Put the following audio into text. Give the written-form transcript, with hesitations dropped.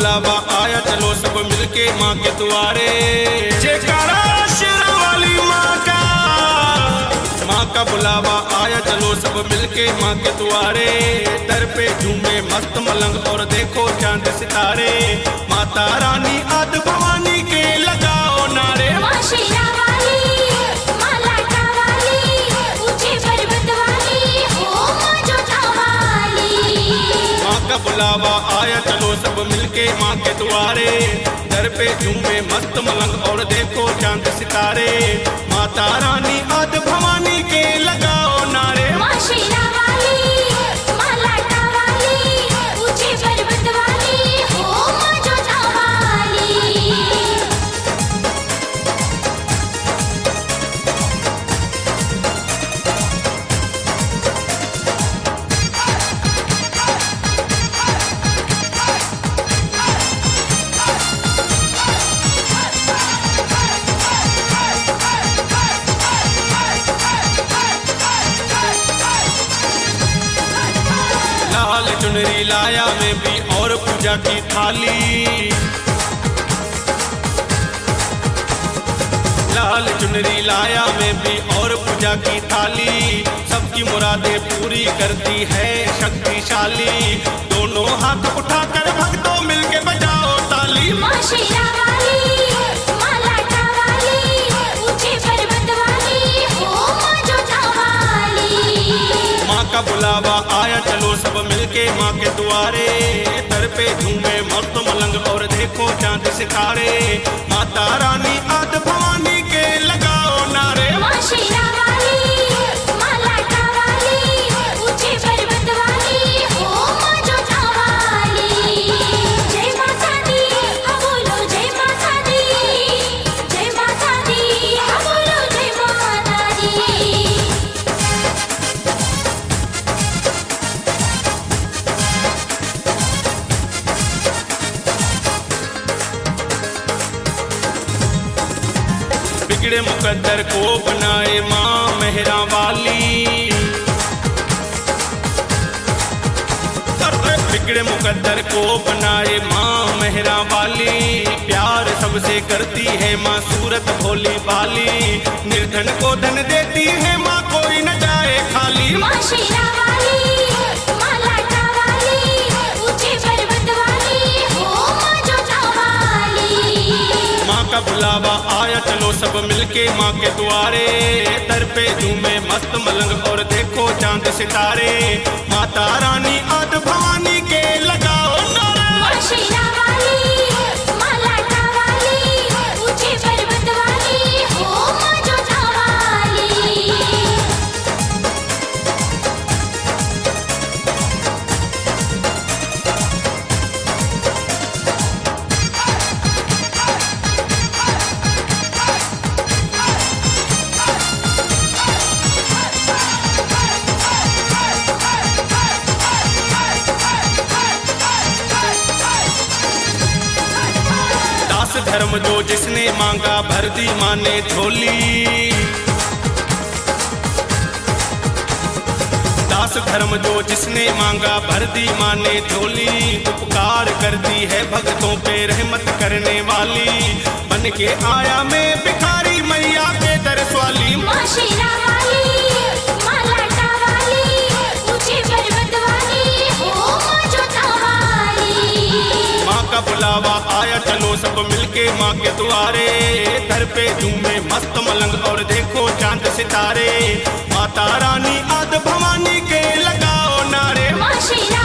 बुलावा आया, चलो सब मिलके माँ के द्वारे। जयकारा शेरा वाली माँ का, माँ का बुलावा आया, चलो सब मिलके माँ के द्वारे। दर पे झूमे मस्त मलंग और देखो चांद सितारे। माता रानी आदि भवानी के लगाओ नारे। माँ शेरा वाली, माँ लाटा वाली, ऊंचे पर्वत वाली, हो माँ जोधा वाली। माँ का बुलावा आया, चलो सब मिलके माँ के द्वारे। दर पे झूमे मस्त मलंग और देखो चांद सितारे। माता रानी आदि भवानी के लगाओ नारे। माँ शेरा वाली, माँ लाटा वाली, ऊंचे पर्वत वाली, हो माँ जोधा वाली। लाल चुनरी लाया में भी और पूजा की थाली। लाल चुनरी लाया में भी और पूजा की थाली। सबकी मुरादें पूरी करती है शक्तिशाली। दोनों हाथ उठाकर भक्तों मिलके बजाओ ताली। माँ शेरा वाली, माँ लाटा वाली, ऊंचे पर्वत वाली, हो माँ जोधा वाली। माँ का बुलावा आया, चलो सब मिलके माँ के द्वारे। दर पे झूमे मस्त मलंग और देखो चांद सितारे। माता रानी आदि भवानी के लगाओ नारे। माँ शेरा वाली, माँ लाटा वाली, ऊंचे पर्वत वाली, हो माँ जोधा वाली। जय माता दी, हाँ बोलो जय माता दी। जय माता दी, हाँ बोलो जय माता दी। बिगड़े मुकद्दर को बनाए माँ मेहरा वाली। बिगड़े मुकद्दर को बनाए माँ मेहरा वाली। प्यार सबसे करती है माँ सूरत भोली भाली। निर्धन को धन देती है माँ, कोई न जाए खाली। माँ शेरा वाली, माँ लाटा वाली, ऊंचे पर्वत वाली, हो माँ जोधा वाली। माँ का बुलावा आया, चलो सब मिलके माँ के द्वारे। दर पे झूमे मस्त मलंग और देखो चांद सितारे। माता रानी आदि भवानी के लगाओ नारे। माँ शेरा वाली, माँ लाटा वाली, ऊंचे पर्वत वाली, हो माँ जोधा वाली। दास धर्म जो जिसने मांगा भर दी माँ ने झोली। दास धर्म जो जिसने मांगा भर दी माँ ने झोली। उपकार करती है भक्तों पे रहमत करने वाली। बन के आया मैं भिखारी मैया के दरस वाली। माँ शेरा वाली, माँ लाटा वाली, ऊंचे पर्वत वाली, हो माँ जोधा वाली। माँ का बुलावा आया, चलो सब मिलके माँ के द्वारे। दर पे झूमे मस्त मलंग और देखो चांद सितारे। माता रानी आदि भवानी के लगाओ नारे। माँ शेरा